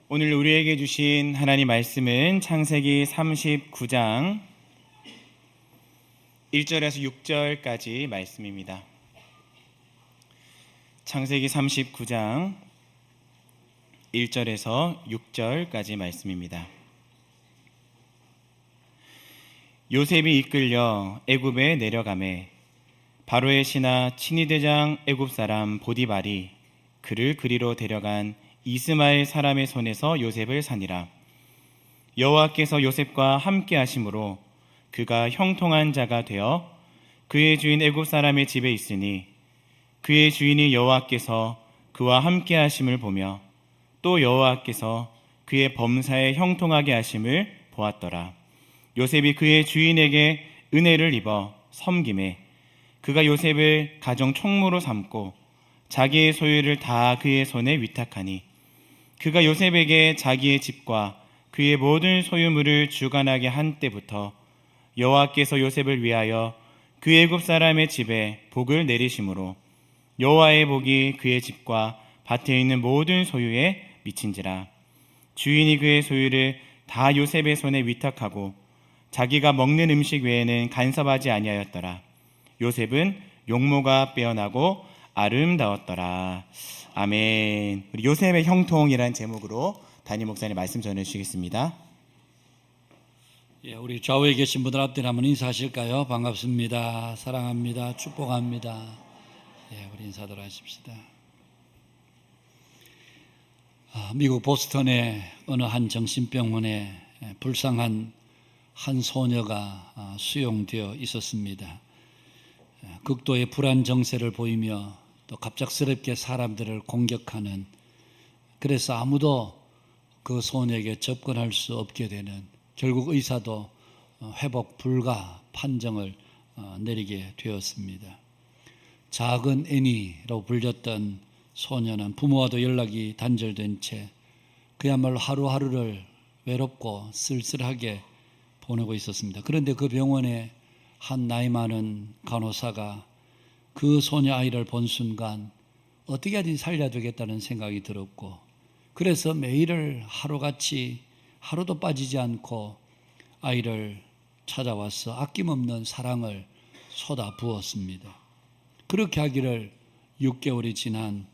오늘 우리에게 주신 하나님 말씀은 창세기 39장 1절에서 6절까지 말씀입니다. 창세기 39장 1절에서 6절까지 말씀입니다. 요셉이 이끌려 애굽에 내려가매 바로의 신하 친위대장 애굽 사람 보디발이 그를 그리로 데려간 이스마엘 사람의 손에서 요셉을 사니라. 여호와께서 요셉과 함께 하심으로 그가 형통한 자가 되어 그의 주인 애굽 사람의 집에 있으니 그의 주인이 여호와께서 그와 함께 하심을 보며 또 여호와께서 그의 범사에 형통하게 하심을 보았더라. 요셉이 그의 주인에게 은혜를 입어 섬김에 그가 요셉을 가정 총무로 삼고 자기의 소유를 다 그의 손에 위탁하니 그가 요셉에게 자기의 집과 그의 모든 소유물을 주관하게 한 때부터 여호와께서 요셉을 위하여 그 애굽 사람의 집에 복을 내리심으로 여호와의 복이 그의 집과 밭에 있는 모든 소유에 미친지라. 주인이 그의 소유를 다 요셉의 손에 위탁하고 자기가 먹는 음식 외에는 간섭하지 아니하였더라. 요셉은 용모가 빼어나고 아름다웠더라. 아멘. 우리 요셉의 형통이라는 제목으로 담임 목사님 말씀 전해주시겠습니다. 우리 좌우에 계신 분들 앞뒤로 한번 인사하실까요? 반갑습니다. 사랑합니다. 축복합니다. 우리 인사들 하십시다. 미국 보스턴의 어느 한 정신병원에 불쌍한 한 소녀가 수용되어 있었습니다. 극도의 불안 정세를 보이며 또 갑작스럽게 사람들을 공격하는, 그래서 아무도 그 소녀에게 접근할 수 없게 되는, 결국 의사도 회복 불가 판정을 내리게 되었습니다. 작은 애니로 불렸던 소녀는 부모와도 연락이 단절된 채 그야말로 하루하루를 외롭고 쓸쓸하게 보내고 있었습니다. 그런데 그 병원에 한 나이 많은 간호사가 그 소녀 아이를 본 순간 어떻게 하든 살려야 되겠다는 생각이 들었고, 그래서 매일을 하루같이 하루도 빠지지 않고 아이를 찾아와서 아낌없는 사랑을 쏟아 부었습니다. 그렇게 하기를 6개월이 지난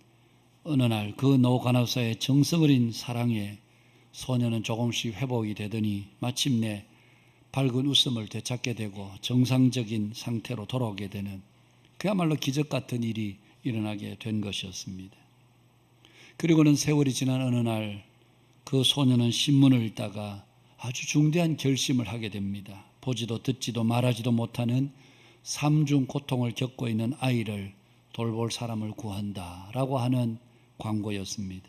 어느 날 그 노 간호사의 정성 어린 사랑에 소녀는 조금씩 회복이 되더니 마침내 밝은 웃음을 되찾게 되고 정상적인 상태로 돌아오게 되는, 그야말로 기적 같은 일이 일어나게 된 것이었습니다. 그리고는 세월이 지난 어느 날 그 소녀는 신문을 읽다가 아주 중대한 결심을 하게 됩니다. 보지도 듣지도 말하지도 못하는 삼중 고통을 겪고 있는 아이를 돌볼 사람을 구한다라고 하는 광고였습니다.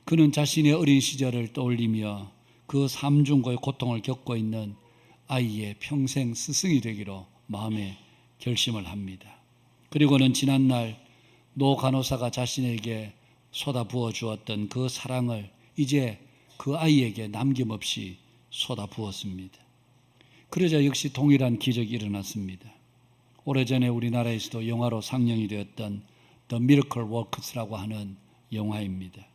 그는 자신의 어린 시절을 떠올리며 그 삼중고의 고통을 겪고 있는 아이의 평생 스승이 되기로 마음에 결심을 합니다. 그리고는 지난날 노 간호사가 자신에게 쏟아부어 주었던 그 사랑을 이제 그 아이에게 남김없이 쏟아부었습니다. 그러자 역시 동일한 기적이 일어났습니다. 오래전에 우리나라에서도 영화로 상영이 되었던 The Miracle Workers라고 하는 영화입니다.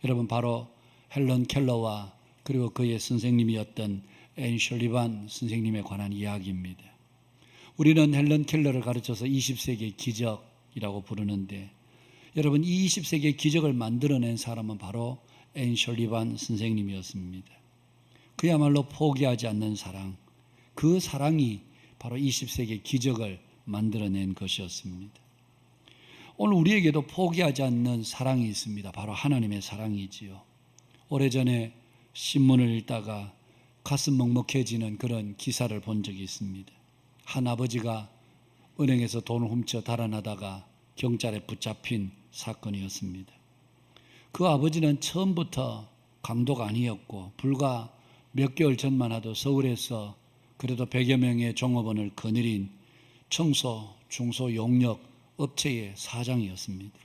여러분, 바로 헬런 켈러와 그리고 그의 선생님이었던 앤 셜리반 선생님에 관한 이야기입니다. 우리는 헬런 켈러를 가르쳐서 20세기의 기적이라고 부르는데, 여러분, 이 20세기의 기적을 만들어낸 사람은 바로 앤 셜리반 선생님이었습니다. 그야말로 포기하지 않는 사랑, 그 사랑이 바로 20세기의 기적을 만들어낸 것이었습니다. 오늘 우리에게도 포기하지 않는 사랑이 있습니다. 바로 하나님의 사랑이지요. 오래전에 신문을 읽다가 가슴 먹먹해지는 그런 기사를 본 적이 있습니다. 한 아버지가 은행에서 돈을 훔쳐 달아나다가 경찰에 붙잡힌 사건이었습니다. 그 아버지는 처음부터 강도가 아니었고 불과 몇 개월 전만 해도 서울에서 그래도 100여 명의 종업원을 거느린 청소, 중소 용역 업체의 사장이었습니다.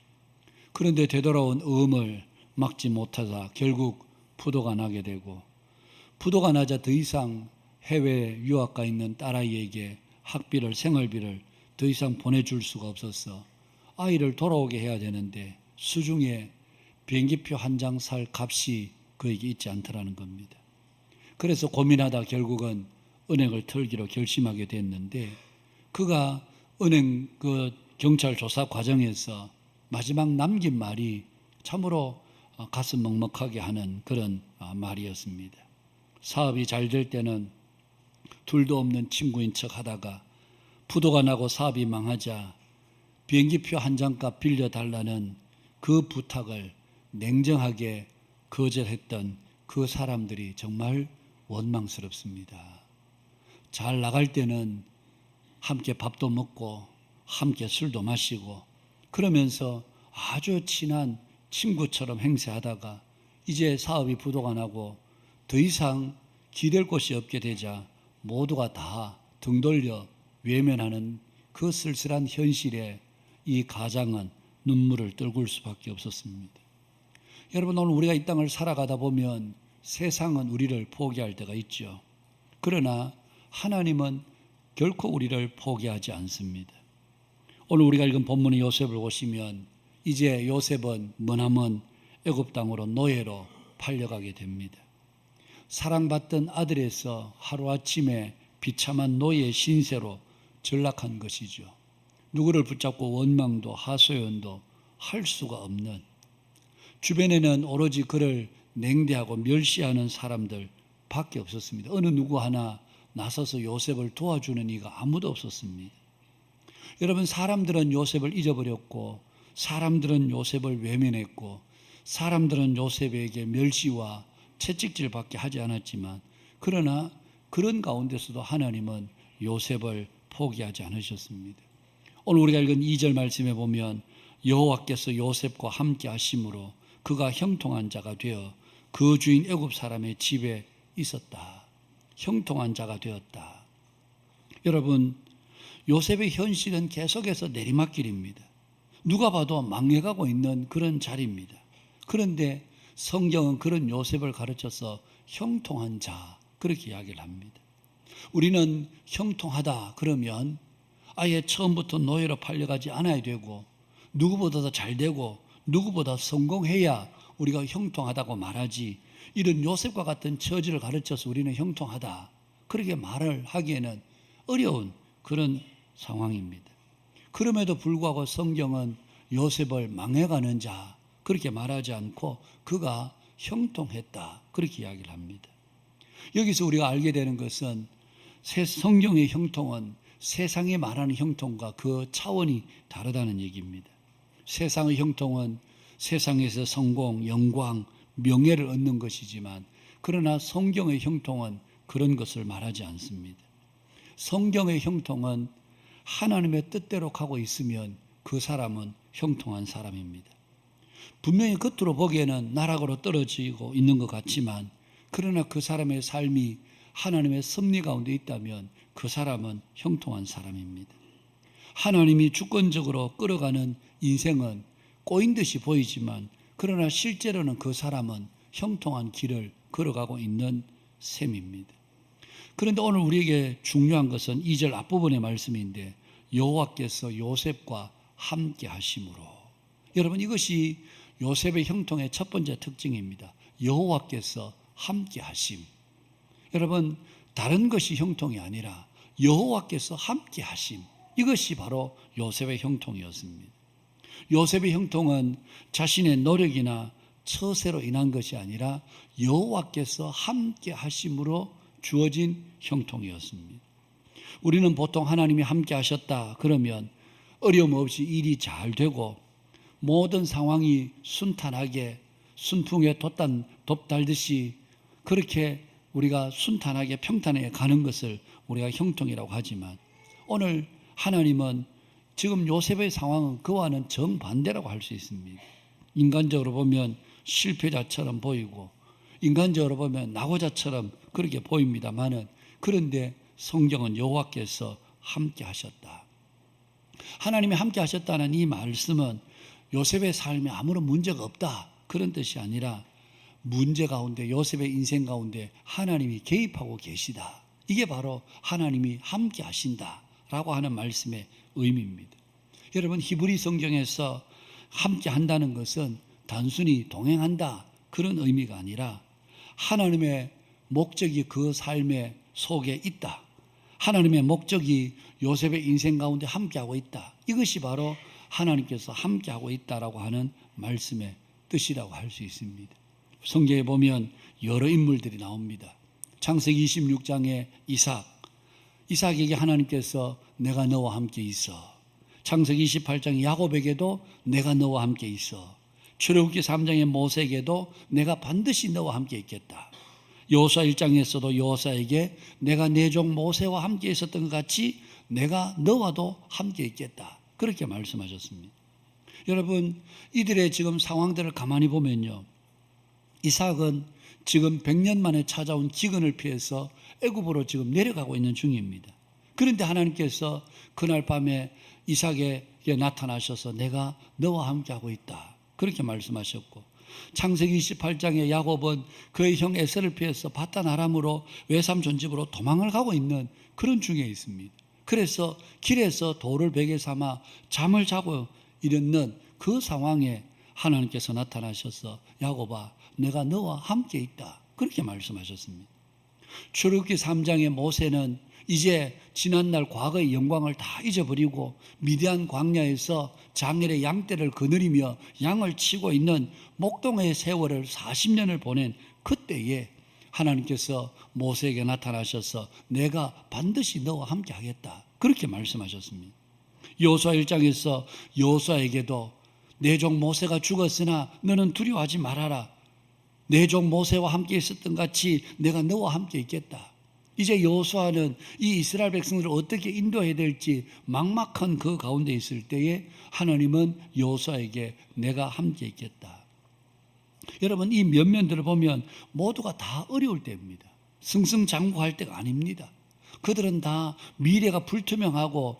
그런데 되돌아온 음을 막지 못하다 결국 부도가 나게 되고, 부도가 나자 더 이상 해외 유학 가 있는 딸아이에게 학비를, 생활비를 더 이상 보내줄 수가 없어서 아이를 돌아오게 해야 되는데 수중에 비행기표 한 장 살 값이 그에게 있지 않더라는 겁니다. 그래서 고민하다 결국은 은행을 털기로 결심하게 됐는데, 그가 은행 경찰 조사 과정에서 마지막 남긴 말이 참으로 가슴 먹먹하게 하는 그런 말이었습니다. 사업이 잘 될 때는 둘도 없는 친구인 척 하다가 부도가 나고 사업이 망하자 비행기표 한 장값 빌려달라는 그 부탁을 냉정하게 거절했던 그 사람들이 정말 원망스럽습니다. 잘 나갈 때는 함께 밥도 먹고 함께 술도 마시고 그러면서 아주 친한 친구처럼 행세하다가 이제 사업이 부도가 나고 더 이상 기댈 곳이 없게 되자 모두가 다 등 돌려 외면하는 그 쓸쓸한 현실에 이 가장은 눈물을 떨굴 수밖에 없었습니다. 여러분, 오늘 우리가 이 땅을 살아가다 보면 세상은 우리를 포기할 때가 있죠. 그러나 하나님은 결코 우리를 포기하지 않습니다. 오늘 우리가 읽은 본문의 요셉을 보시면 이제 요셉은 머나먼 애굽 땅으로 노예로 팔려가게 됩니다. 사랑받던 아들에서 하루아침에 비참한 노예 신세로 전락한 것이죠. 누구를 붙잡고 원망도 하소연도 할 수가 없는, 주변에는 오로지 그를 냉대하고 멸시하는 사람들 밖에 없었습니다. 어느 누구 하나 나서서 요셉을 도와주는 이가 아무도 없었습니다. 여러분, 사람들은 요셉을 잊어버렸고 사람들은 요셉을 외면했고 사람들은 요셉에게 멸시와 채찍질밖에 하지 않았지만, 그러나 그런 가운데서도 하나님은 요셉을 포기하지 않으셨습니다. 오늘 우리가 읽은 2절 말씀에 보면 여호와께서 요셉과 함께 하심으로 그가 형통한 자가 되어 그 주인 애굽 사람의 집에 있었다. 형통한 자가 되었다. 여러분, 요셉의 현실은 계속해서 내리막길입니다. 누가 봐도 망해가고 있는 그런 자리입니다. 그런데 성경은 그런 요셉을 가르쳐서 형통한 자, 그렇게 이야기를 합니다. 우리는 형통하다 그러면 아예 처음부터 노예로 팔려가지 않아야 되고 누구보다 더 잘 되고 누구보다 성공해야 우리가 형통하다고 말하지, 이런 요셉과 같은 처지를 가르쳐서 우리는 형통하다 그렇게 말을 하기에는 어려운 그런 상황입니다. 그럼에도 불구하고 성경은 요셉을 망해가는 자 그렇게 말하지 않고 그가 형통했다 그렇게 이야기를 합니다. 여기서 우리가 알게 되는 것은 성경의 형통은 세상이 말하는 형통과 그 차원이 다르다는 얘기입니다. 세상의 형통은 세상에서 성공, 영광, 명예를 얻는 것이지만, 그러나 성경의 형통은 그런 것을 말하지 않습니다. 성경의 형통은 하나님의 뜻대로 가고 있으면 그 사람은 형통한 사람입니다. 분명히 겉으로 보기에는 나락으로 떨어지고 있는 것 같지만, 그러나 그 사람의 삶이 하나님의 섭리 가운데 있다면 그 사람은 형통한 사람입니다. 하나님이 주권적으로 끌어가는 인생은 꼬인 듯이 보이지만, 그러나 실제로는 그 사람은 형통한 길을 걸어가고 있는 셈입니다. 그런데 오늘 우리에게 중요한 것은 2절 앞부분의 말씀인데, 여호와께서 요셉과 함께 하심으로. 여러분, 이것이 요셉의 형통의 첫 번째 특징입니다. 여호와께서 함께 하심. 여러분, 다른 것이 형통이 아니라 여호와께서 함께 하심, 이것이 바로 요셉의 형통이었습니다. 요셉의 형통은 자신의 노력이나 처세로 인한 것이 아니라 여호와께서 함께 하심으로 주어진 형통이었습니다. 우리는 보통 하나님이 함께 하셨다 그러면 어려움 없이 일이 잘 되고 모든 상황이 순탄하게 순풍에 돛 달듯이 그렇게 우리가 순탄하게 평탄하게 가는 것을 우리가 형통이라고 하지만, 오늘 하나님은 지금 요셉의 상황은 그와는 정반대라고 할 수 있습니다. 인간적으로 보면 실패자처럼 보이고 인간적으로 보면 낙오자처럼 그렇게 보입니다만은, 그런데 성경은 여호와께서 함께 하셨다. 하나님이 함께 하셨다는 이 말씀은 요셉의 삶에 아무런 문제가 없다 그런 뜻이 아니라, 문제 가운데, 요셉의 인생 가운데 하나님이 개입하고 계시다, 이게 바로 하나님이 함께 하신다라고 하는 말씀의 의미입니다. 여러분, 히브리 성경에서 함께 한다는 것은 단순히 동행한다 그런 의미가 아니라 하나님의 목적이 그 삶의 속에 있다. 하나님의 목적이 요셉의 인생 가운데 함께하고 있다. 이것이 바로 하나님께서 함께하고 있다라고 하는 말씀의 뜻이라고 할 수 있습니다. 성경에 보면 여러 인물들이 나옵니다. 창세기 26장에 이삭에게 하나님께서 내가 너와 함께 있어. 창세기 28장에 야곱에게도 내가 너와 함께 있어. 출애굽기 3장의 모세에게도 내가 반드시 너와 함께 있겠다. 여호수아 1장에서도 여호수아에게 내가 내 종 모세와 함께 있었던 것 같이 내가 너와도 함께 있겠다. 그렇게 말씀하셨습니다. 여러분, 이들의 지금 상황들을 가만히 보면요, 이삭은 지금 100년 만에 찾아온 기근을 피해서 애굽으로 지금 내려가고 있는 중입니다. 그런데 하나님께서 그날 밤에 이삭에게 나타나셔서 내가 너와 함께하고 있다. 그렇게 말씀하셨고, 창세기 28장에 야곱은 그의 형 에서를 피해서 바단 아람으로 외삼촌 집으로 도망을 가고 있는 그런 중에 있습니다. 그래서 길에서 돌을 베개 삼아 잠을 자고 있는 그 상황에 하나님께서 나타나셔서 야곱아 내가 너와 함께 있다. 그렇게 말씀하셨습니다. 출애굽기 3장의 모세는 이제 지난날 과거의 영광을 다 잊어버리고 미디안 광야에서 장엘의 양떼를 거느리며 양을 치고 있는 목동의 세월을 40년을 보낸 그때에 하나님께서 모세에게 나타나셔서 내가 반드시 너와 함께 하겠다. 그렇게 말씀하셨습니다. 여호수아 1장에서 여호수아에게도 내 종 모세가 죽었으나 너는 두려워하지 말아라. 내 종 모세와 함께 있었던 같이 내가 너와 함께 있겠다. 이제 여호수아는 이 이스라엘 백성들을 어떻게 인도해야 될지 막막한 그 가운데 있을 때에 하나님은 여호수아에게 내가 함께 있겠다. 여러분, 이 면면들을 보면 모두가 다 어려울 때입니다. 승승장구할 때가 아닙니다. 그들은 다 미래가 불투명하고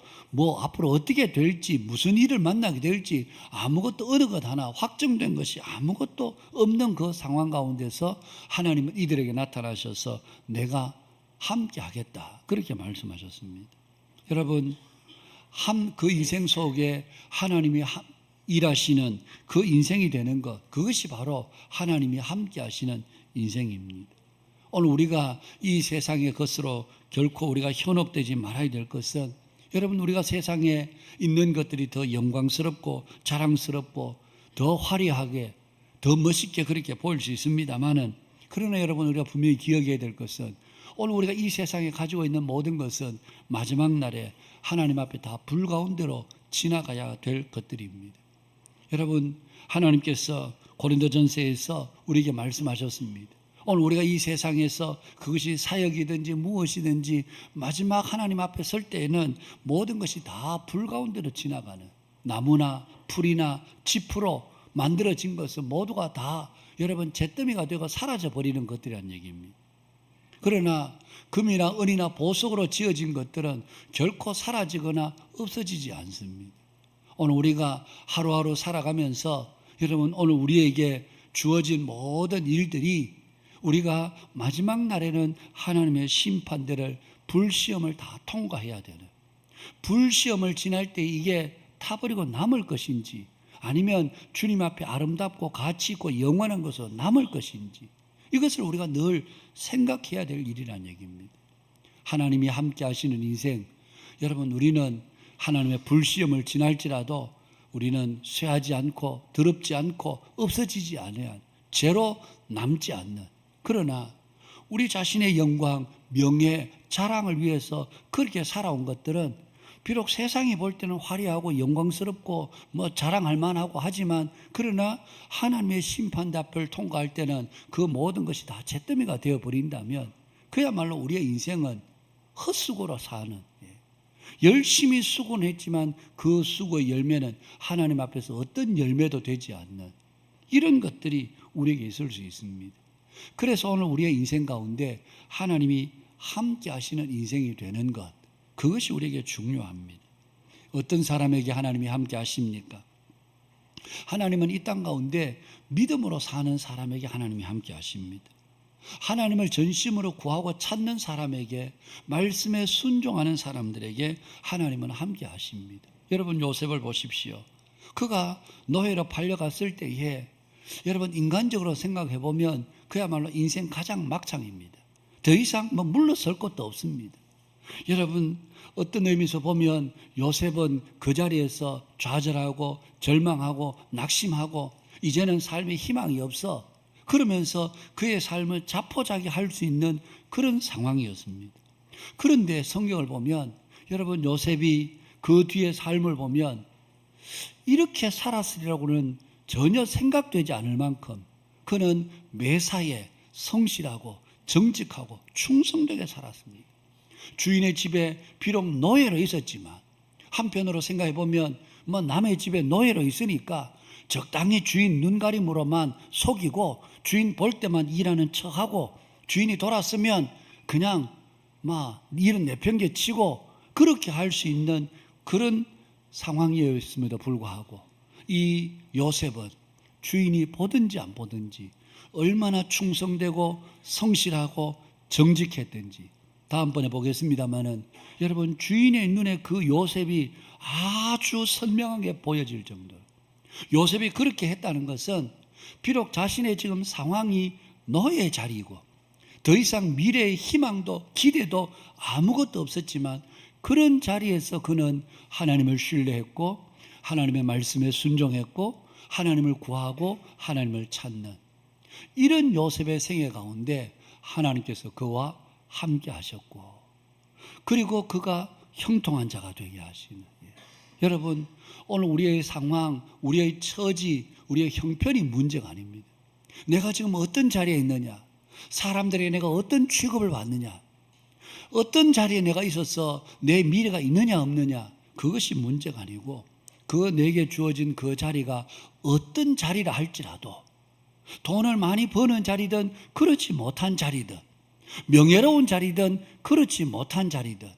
앞으로 어떻게 될지, 무슨 일을 만나게 될지 아무것도 어느 것 하나 확정된 것이 아무것도 없는 그 상황 가운데서 하나님은 이들에게 나타나셔서 내가 함께 하겠다. 그렇게 말씀하셨습니다. 여러분, 그 인생 속에 하나님이 일하시는 그 인생이 되는 것, 그것이 바로 하나님이 함께 하시는 인생입니다. 오늘 우리가 이 세상의 것으로 결코 우리가 현혹되지 말아야 될 것은, 여러분, 우리가 세상에 있는 것들이 더 영광스럽고 자랑스럽고 더 화려하게 더 멋있게 그렇게 보일 수 있습니다만은, 그러나 여러분, 우리가 분명히 기억해야 될 것은 오늘 우리가 이 세상에 가지고 있는 모든 것은 마지막 날에 하나님 앞에 다 불 가운데로 지나가야 될 것들입니다. 여러분, 하나님께서 고린도전서에서 우리에게 말씀하셨습니다. 오늘 우리가 이 세상에서 그것이 사역이든지 무엇이든지 마지막 하나님 앞에 설 때에는 모든 것이 다 불 가운데로 지나가는, 나무나 풀이나 짚으로 만들어진 것은 모두가 다 여러분 잿더미가 되고 사라져 버리는 것들이란 얘기입니다. 그러나 금이나 은이나 보석으로 지어진 것들은 결코 사라지거나 없어지지 않습니다. 오늘 우리가 하루하루 살아가면서 여러분, 오늘 우리에게 주어진 모든 일들이 우리가 마지막 날에는 하나님의 심판대를 불시험을 다 통과해야 되는, 불시험을 지날 때 이게 타버리고 남을 것인지 아니면 주님 앞에 아름답고 가치 있고 영원한 것으로 남을 것인지, 이것을 우리가 늘 생각해야 될 일이라는 얘기입니다. 하나님이 함께 하시는 인생, 여러분, 우리는 하나님의 불시험을 지날지라도 우리는 쇠하지 않고 더럽지 않고 없어지지 않아야, 죄로 남지 않는, 그러나 우리 자신의 영광, 명예, 자랑을 위해서 그렇게 살아온 것들은 비록 세상이 볼 때는 화려하고 영광스럽고 자랑할 만하고 하지만, 그러나 하나님의 심판대 앞을 통과할 때는 그 모든 것이 다 잿더미가 되어버린다면 그야말로 우리의 인생은 헛수고로 사는, 열심히 수고했지만 그 수고의 열매는 하나님 앞에서 어떤 열매도 되지 않는 이런 것들이 우리에게 있을 수 있습니다. 그래서 오늘 우리의 인생 가운데 하나님이 함께 하시는 인생이 되는 것, 그것이 우리에게 중요합니다. 어떤 사람에게 하나님이 함께 하십니까? 하나님은 이 땅 가운데 믿음으로 사는 사람에게 하나님이 함께 하십니다. 하나님을 전심으로 구하고 찾는 사람에게, 말씀에 순종하는 사람들에게 하나님은 함께 하십니다. 여러분, 요셉을 보십시오. 그가 노예로 팔려갔을 때에 여러분 인간적으로 생각해 보면 그야말로 인생 가장 막창입니다. 더 이상 뭐 물러설 것도 없습니다. 여러분 어떤 의미에서 보면 요셉은 그 자리에서 좌절하고 절망하고 낙심하고 이제는 삶에 희망이 없어 그러면서 그의 삶을 자포자기할 수 있는 그런 상황이었습니다. 그런데 성경을 보면 여러분 요셉이 그 뒤의 삶을 보면 이렇게 살았으리라고는 전혀 생각되지 않을 만큼 그는 매사에 성실하고 정직하고 충성되게 살았습니다. 주인의 집에 비록 노예로 있었지만 한편으로 생각해 보면 뭐 남의 집에 노예로 있으니까 적당히 주인 눈가림으로만 속이고 주인 볼 때만 일하는 척하고 주인이 돌았으면 그냥 막 일은 내팽개치고 그렇게 할 수 있는 그런 상황이었음에도 불구하고 이 요셉은 주인이 보든지 안 보든지 얼마나 충성되고 성실하고 정직했든지 다음번에 보겠습니다마는 여러분 주인의 눈에 그 요셉이 아주 선명하게 보여질 정도로 요셉이 그렇게 했다는 것은 비록 자신의 지금 상황이 노예의 자리이고 더 이상 미래의 희망도 기대도 아무것도 없었지만 그런 자리에서 그는 하나님을 신뢰했고 하나님의 말씀에 순종했고 하나님을 구하고 하나님을 찾는 이런 요셉의 생애 가운데 하나님께서 그와 함께 하셨고 그리고 그가 형통한 자가 되게 하시는 여러분 오늘 우리의 상황, 우리의 처지, 우리의 형편이 문제가 아닙니다. 내가 지금 어떤 자리에 있느냐 사람들에게 내가 어떤 취급을 받느냐 어떤 자리에 내가 있어서 내 미래가 있느냐 없느냐 그것이 문제가 아니고 그 내게 주어진 그 자리가 어떤 자리라 할지라도 돈을 많이 버는 자리든 그렇지 못한 자리든 명예로운 자리든 그렇지 못한 자리든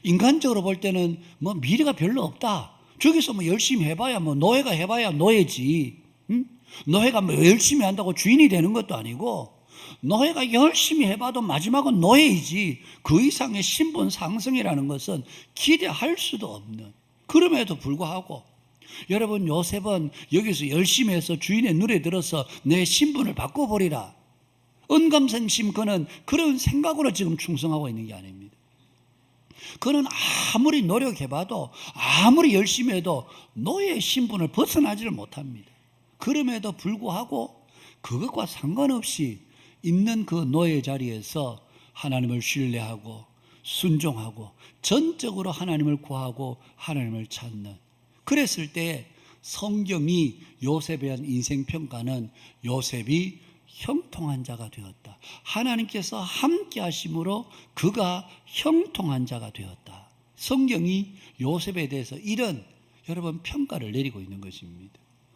인간적으로 볼 때는 뭐 미래가 별로 없다. 저기서 뭐 열심히 해봐야 뭐 노예가 해봐야 노예지. 응? 노예가 뭐 열심히 한다고 주인이 되는 것도 아니고 노예가 열심히 해봐도 마지막은 노예이지 그 이상의 신분 상승이라는 것은 기대할 수도 없는 그럼에도 불구하고 여러분 요셉은 여기서 열심히 해서 주인의 눈에 들어서 내 신분을 바꿔버리라 언감생심 그는 그런 생각으로 지금 충성하고 있는 게 아닙니다. 그는 아무리 노력해봐도 아무리 열심히 해도 노예의 신분을 벗어나지를 못합니다. 그럼에도 불구하고 그것과 상관없이 있는 그 노예 자리에서 하나님을 신뢰하고 순종하고 전적으로 하나님을 구하고 하나님을 찾는 그랬을 때 성경이 요셉에 대한 인생평가는 요셉이 형통한 자가 되었다. 하나님께서 함께 하심으로 그가 형통한 자가 되었다. 성경이 요셉에 대해서 이런 여러분 평가를 내리고 있는 것입니다.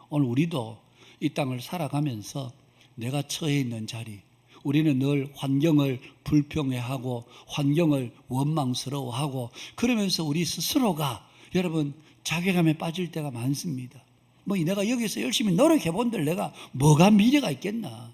오늘 우리도 이 땅을 살아가면서 내가 처해 있는 자리 우리는 늘 환경을 불평해하고 환경을 원망스러워하고 그러면서 우리 스스로가 여러분 자괴감에 빠질 때가 많습니다. 뭐 내가 여기서 열심히 노력해 본들 내가 뭐가 미래가 있겠나.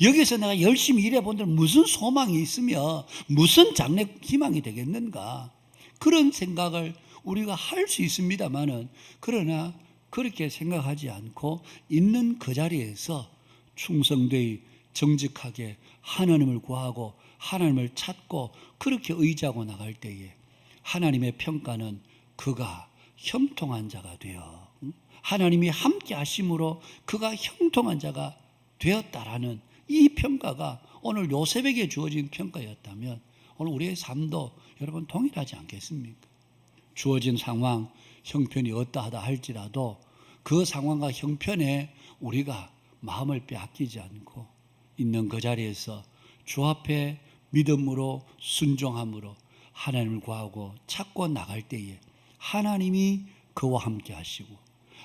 여기서 내가 열심히 일해 본들 무슨 소망이 있으며 무슨 장래 희망이 되겠는가. 그런 생각을 우리가 할 수 있습니다만은 그러나 그렇게 생각하지 않고 있는 그 자리에서 충성되이 정직하게 하나님을 구하고 하나님을 찾고 그렇게 의지하고 나갈 때에 하나님의 평가는 그가 형통한 자가 되어 하나님이 함께 하심으로 그가 형통한 자가 되었다라는 이 평가가 오늘 요셉에게 주어진 평가였다면 오늘 우리의 삶도 여러분 동일하지 않겠습니까? 주어진 상황, 형편이 어떠하다 할지라도 그 상황과 형편에 우리가 마음을 빼앗기지 않고 있는 그 자리에서 주 앞에 믿음으로 순종함으로 하나님을 구하고 찾고 나갈 때에 하나님이 그와 함께 하시고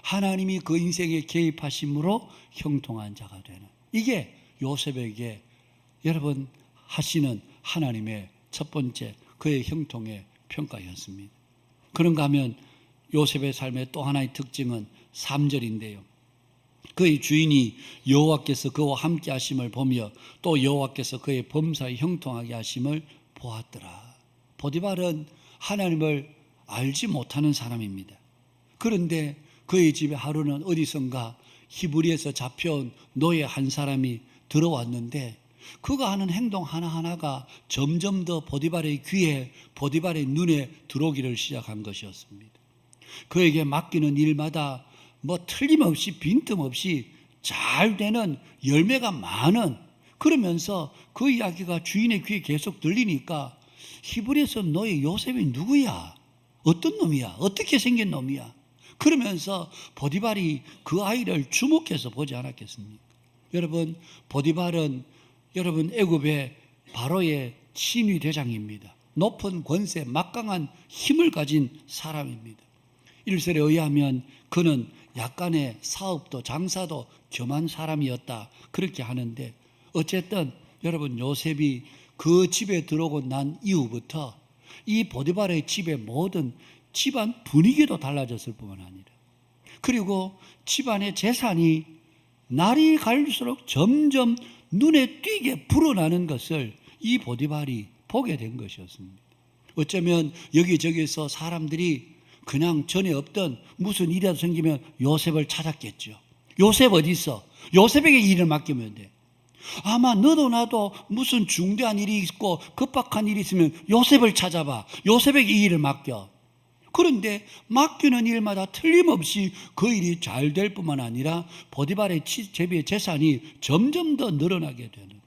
하나님이 그 인생에 개입하심으로 형통한 자가 되는 이게 요셉에게 여러분 하시는 하나님의 첫 번째 그의 형통의 평가였습니다. 그런가 하면 요셉의 삶의 또 하나의 특징은 3절인데요. 그의 주인이 여호와께서 그와 함께 하심을 보며 또 여호와께서 그의 범사에 형통하게 하심을 보았더라. 보디발은 하나님을 알지 못하는 사람입니다. 그런데 그의 집에 하루는 어디선가 히브리에서 잡혀온 노예 한 사람이 들어왔는데 그가 하는 행동 하나하나가 점점 더 보디발의 귀에, 보디발의 눈에 들어오기를 시작한 것이었습니다. 그에게 맡기는 일마다 틀림없이 빈틈없이 잘 되는, 열매가 많은, 그러면서 그 이야기가 주인의 귀에 계속 들리니까 히브리에서 너의 요셉이 누구야? 어떤 놈이야? 어떻게 생긴 놈이야? 그러면서 보디발이 그 아이를 주목해서 보지 않았겠습니까? 여러분, 보디발은 여러분 애굽의 바로의 친위 대장입니다. 높은 권세, 막강한 힘을 가진 사람입니다. 일설에 의하면 그는 약간의 사업도 장사도 겸한 사람이었다, 그렇게 하는데, 어쨌든 여러분 요셉이 그 집에 들어오고 난 이후부터 이 보디발의 집의 모든 집안 분위기도 달라졌을 뿐만 아니라, 그리고 집안의 재산이 날이 갈수록 점점 눈에 띄게 불어나는 것을 이 보디발이 보게 된 것이었습니다. 어쩌면 여기저기서 사람들이 그냥 전에 없던 무슨 일이라도 생기면 요셉을 찾았겠죠. 요셉 어디 있어? 요셉에게 일을 맡기면 돼. 아마 너도 나도 무슨 중대한 일이 있고 급박한 일이 있으면 요셉을 찾아봐. 요셉에게 이 일을 맡겨. 그런데 맡기는 일마다 틀림없이 그 일이 잘 될 뿐만 아니라 보디발의 제비의 재산이 점점 더 늘어나게 되는.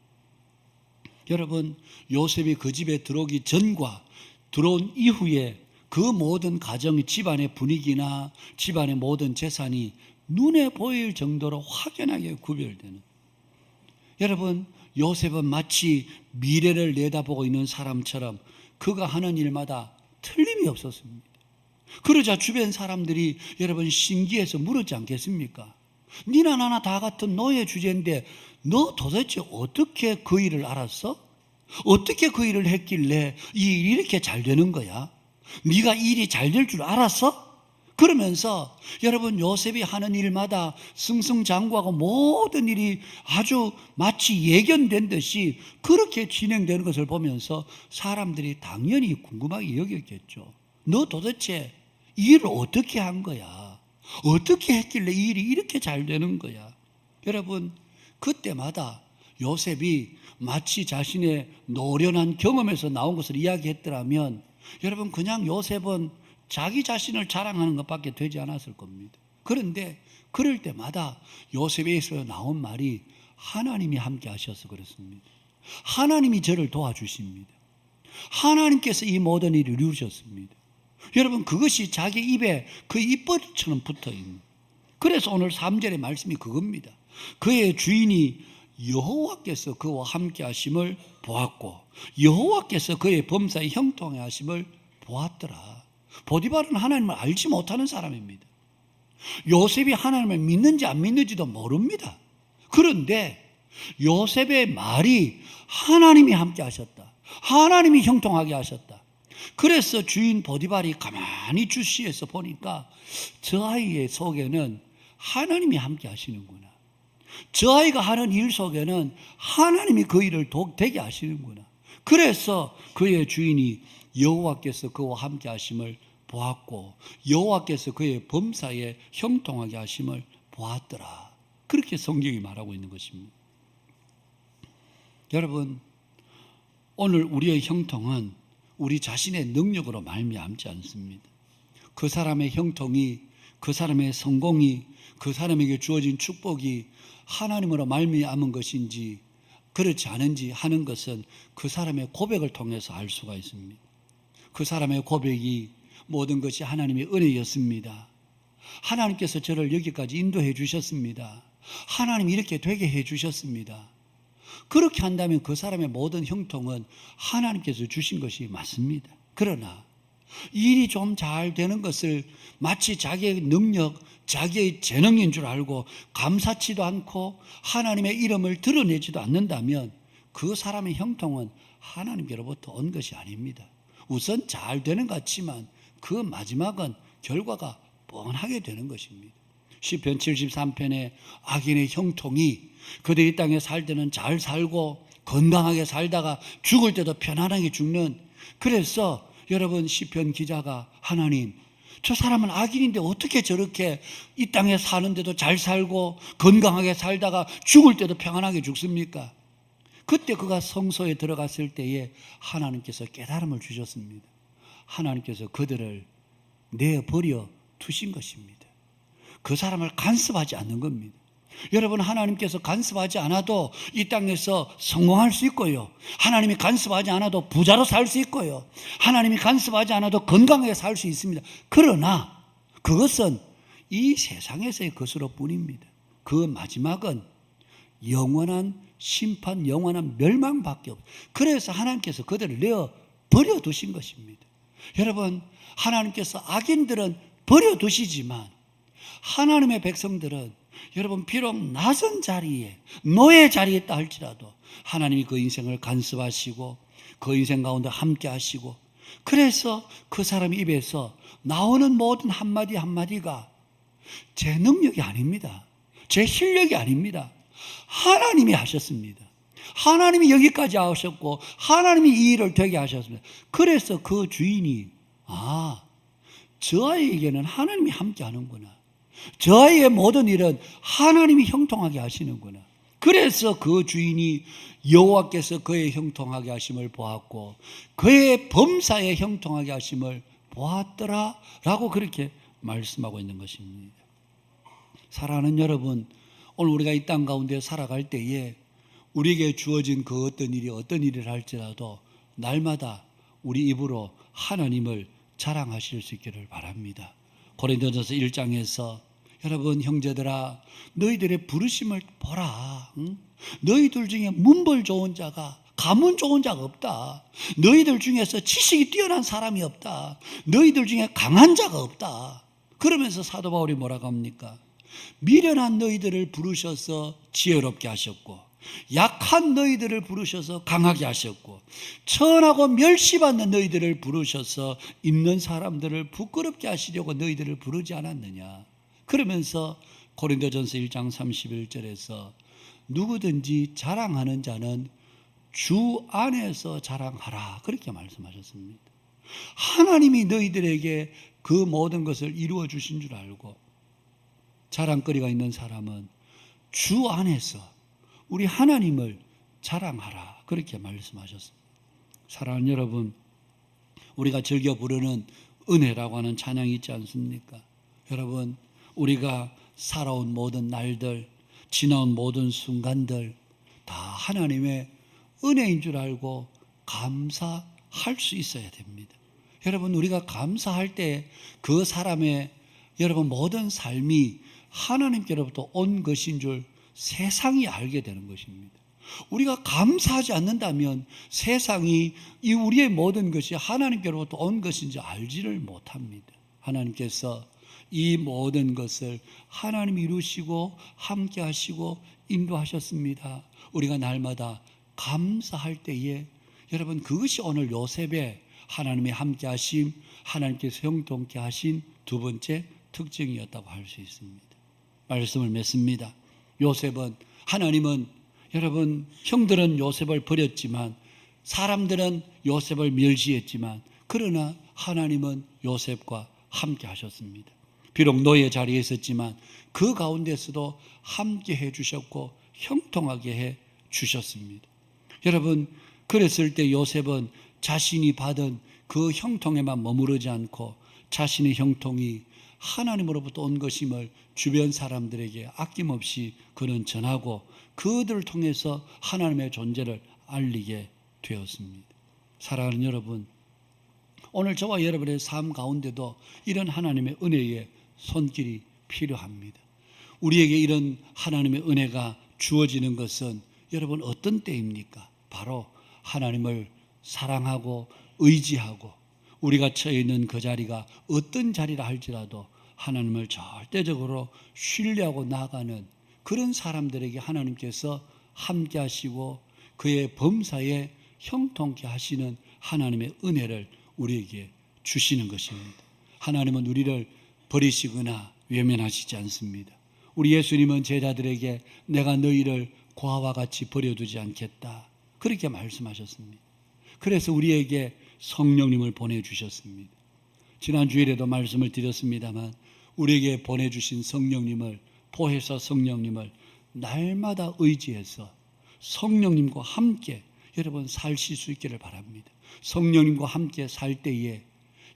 여러분, 요셉이 그 집에 들어오기 전과 들어온 이후에 그 모든 가정의 집안의 분위기나 집안의 모든 재산이 눈에 보일 정도로 확연하게 구별되는. 여러분, 요셉은 마치 미래를 내다보고 있는 사람처럼 그가 하는 일마다 틀림이 없었습니다. 그러자 주변 사람들이 여러분 신기해서 물었지 않겠습니까? 니나 나나 다 같은 노예 주제인데 너 도대체 어떻게 그 일을 알았어? 어떻게 그 일을 했길래 이 일이 이렇게 잘 되는 거야? 네가 이 일이 잘 될 줄 알았어? 그러면서 여러분 요셉이 하는 일마다 승승장구하고 모든 일이 아주 마치 예견된 듯이 그렇게 진행되는 것을 보면서 사람들이 당연히 궁금하게 여겼겠죠. 너 도대체 이 일을 어떻게 한 거야? 어떻게 했길래 이 일이 이렇게 잘 되는 거야? 여러분, 그때마다 요셉이 마치 자신의 노련한 경험에서 나온 것을 이야기했더라면 여러분 그냥 요셉은 자기 자신을 자랑하는 것밖에 되지 않았을 겁니다. 그런데 그럴 때마다 요셉에서 나온 말이 하나님이 함께 하셔서 그렇습니다. 하나님이 저를 도와주십니다. 하나님께서 이 모든 일을 이루셨습니다. 여러분, 그것이 자기 입에 그 입버릇처럼 붙어있는. 그래서 오늘 3절의 말씀이 그겁니다. 그의 주인이 여호와께서 그와 함께 하심을 보았고 여호와께서 그의 범사에 형통해 하심을 보았더라. 보디발은 하나님을 알지 못하는 사람입니다. 요셉이 하나님을 믿는지 안 믿는지도 모릅니다. 그런데 요셉의 말이 하나님이 함께 하셨다, 하나님이 형통하게 하셨다. 그래서 주인 보디발이 가만히 주시해서 보니까 저 아이의 속에는 하나님이 함께 하시는구나. 저 아이가 하는 일 속에는 하나님이 그 일을 되게 하시는구나. 그래서 그의 주인이 여호와께서 그와 함께 하심을 보았고 여호와께서 그의 범사에 형통하게 하심을 보았더라. 그렇게 성경이 말하고 있는 것입니다. 여러분, 오늘 우리의 형통은 우리 자신의 능력으로 말미암지 않습니다. 그 사람의 형통이, 그 사람의 성공이, 그 사람에게 주어진 축복이 하나님으로 말미암은 것인지 그렇지 않은지 하는 것은 그 사람의 고백을 통해서 알 수가 있습니다. 그 사람의 고백이 모든 것이 하나님의 은혜였습니다. 하나님께서 저를 여기까지 인도해 주셨습니다. 하나님이 이렇게 되게 해 주셨습니다. 그렇게 한다면 그 사람의 모든 형통은 하나님께서 주신 것이 맞습니다. 그러나 일이 좀 잘 되는 것을 마치 자기의 능력, 자기의 재능인 줄 알고 감사치도 않고 하나님의 이름을 드러내지도 않는다면 그 사람의 형통은 하나님께로부터 온 것이 아닙니다. 우선 잘 되는 것 같지만 그 마지막은 결과가 뻔하게 되는 것입니다. 시편 73편에 악인의 형통이 그들이 이 땅에 살 때는 잘 살고 건강하게 살다가 죽을 때도 편안하게 죽는. 그래서 여러분 시편 기자가 하나님, 저 사람은 악인인데 어떻게 저렇게 이 땅에 사는데도 잘 살고 건강하게 살다가 죽을 때도 평안하게 죽습니까? 그때 그가 성소에 들어갔을 때에 하나님께서 깨달음을 주셨습니다. 하나님께서 그들을 내버려 두신 것입니다. 그 사람을 간섭하지 않는 겁니다. 여러분, 하나님께서 간섭하지 않아도 이 땅에서 성공할 수 있고요, 하나님이 간섭하지 않아도 부자로 살 수 있고요, 하나님이 간섭하지 않아도 건강하게 살 수 있습니다. 그러나 그것은 이 세상에서의 것으로 뿐입니다. 그 마지막은 영원한 심판, 영원한 멸망밖에 없어요. 그래서 하나님께서 그들을 내어 버려두신 것입니다. 여러분, 하나님께서 악인들은 버려두시지만 하나님의 백성들은, 여러분, 비록 낮은 자리에, 노예 자리에 있다 할지라도 하나님이 그 인생을 간섭하시고 그 인생 가운데 함께 하시고, 그래서 그 사람 입에서 나오는 모든 한마디 한마디가 제 능력이 아닙니다. 제 실력이 아닙니다. 하나님이 하셨습니다. 하나님이 여기까지 하셨고 하나님이 이 일을 되게 하셨습니다. 그래서 그 주인이, 저 아이에게는 하나님이 함께 하는구나, 저 아이의 모든 일은 하나님이 형통하게 하시는구나. 그래서 그 주인이 여호와께서 그의 형통하게 하심을 보았고 그의 범사에 형통하게 하심을 보았더라 라고 그렇게 말씀하고 있는 것입니다. 사랑하는 여러분, 오늘 우리가 이 땅 가운데 살아갈 때에 우리에게 주어진 그 어떤 일을 할지라도 날마다 우리 입으로 하나님을 자랑하실 수 있기를 바랍니다. 고린도전서 1장에서 여러분, 형제들아, 너희들의 부르심을 보라. 너희들 중에 문벌 좋은 자가, 가문 좋은 자가 없다. 너희들 중에서 지식이 뛰어난 사람이 없다. 너희들 중에 강한 자가 없다. 그러면서 사도 바울이 뭐라고 합니까? 미련한 너희들을 부르셔서 지혜롭게 하셨고, 약한 너희들을 부르셔서 강하게 하셨고, 천하고 멸시받는 너희들을 부르셔서 있는 사람들을 부끄럽게 하시려고 너희들을 부르지 않았느냐. 그러면서 고린도전서 1장 31절에서 누구든지 자랑하는 자는 주 안에서 자랑하라, 그렇게 말씀하셨습니다. 하나님이 너희들에게 그 모든 것을 이루어 주신 줄 알고 자랑거리가 있는 사람은 주 안에서 우리 하나님을 자랑하라, 그렇게 말씀하셨습니다. 사랑하는 여러분, 우리가 즐겨 부르는 은혜라고 하는 찬양이 있지 않습니까? 여러분, 우리가 살아온 모든 날들, 지나온 모든 순간들 다 하나님의 은혜인 줄 알고 감사할 수 있어야 됩니다. 여러분, 우리가 감사할 때 그 사람의, 여러분, 모든 삶이 하나님께로부터 온 것인 줄 세상이 알게 되는 것입니다. 우리가 감사하지 않는다면 세상이 이 우리의 모든 것이 하나님께로부터 온 것인지 알지를 못합니다. 하나님께서 이 모든 것을 하나님이 이루시고 함께 하시고 인도하셨습니다. 우리가 날마다 감사할 때에, 여러분, 그것이 오늘 요셉의 하나님의 함께 하심, 하나님께서 형통케 하신 두 번째 특징이었다고 할 수 있습니다. 말씀을 맺습니다. 요셉은, 하나님은, 여러분, 형들은 요셉을 버렸지만, 사람들은 요셉을 멸시했지만, 그러나 하나님은 요셉과 함께 하셨습니다. 비록 노예 자리에 있었지만 그 가운데서도 함께 해 주셨고 형통하게 해 주셨습니다. 여러분, 그랬을 때 요셉은 자신이 받은 그 형통에만 머무르지 않고 자신의 형통이 하나님으로부터 온 것임을 주변 사람들에게 아낌없이 그는 전하고 그들을 통해서 하나님의 존재를 알리게 되었습니다. 사랑하는 여러분, 오늘 저와 여러분의 삶 가운데도 이런 하나님의 은혜의 손길이 필요합니다. 우리에게 이런 하나님의 은혜가 주어지는 것은 여러분 어떤 때입니까? 바로 하나님을 사랑하고 의지하고 우리가 처해 있는 그 자리가 어떤 자리라 할지라도 하나님을 절대적으로 신뢰하고 나아가는 그런 사람들에게 하나님께서 함께 하시고 그의 범사에 형통케 하시는 하나님의 은혜를 우리에게 주시는 것입니다. 하나님은 우리를 버리시거나 외면하시지 않습니다. 우리 예수님은 제자들에게 내가 너희를 고아와 같이 버려두지 않겠다, 그렇게 말씀하셨습니다. 그래서 우리에게 성령님을 보내주셨습니다. 지난 주일에도 말씀을 드렸습니다만 우리에게 보내주신 성령님을, 보혜사 성령님을 날마다 의지해서 성령님과 함께 여러분 사실 수 있기를 바랍니다. 성령님과 함께 살 때에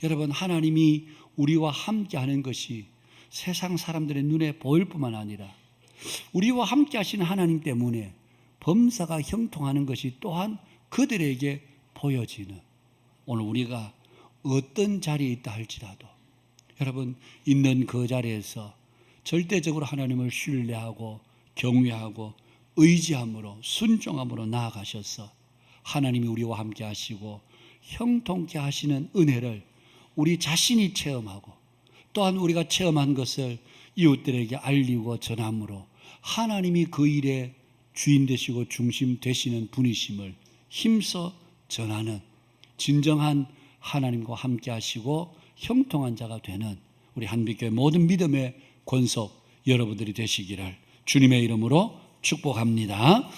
여러분 하나님이 우리와 함께 하는 것이 세상 사람들의 눈에 보일 뿐만 아니라 우리와 함께 하시는 하나님 때문에 범사가 형통하는 것이 또한 그들에게 보여지는, 오늘 우리가 어떤 자리에 있다 할지라도 여러분 있는 그 자리에서 절대적으로 하나님을 신뢰하고 경외하고 의지함으로 순종함으로 나아가셔서 하나님이 우리와 함께 하시고 형통케 하시는 은혜를 우리 자신이 체험하고 또한 우리가 체험한 것을 이웃들에게 알리고 전함으로 하나님이 그 일에 주인 되시고 중심 되시는 분이심을 힘써 전하는 진정한 하나님과 함께 하시고 형통한 자가 되는 우리 한빛교회 모든 믿음의 권속 여러분들이 되시기를 주님의 이름으로 축복합니다.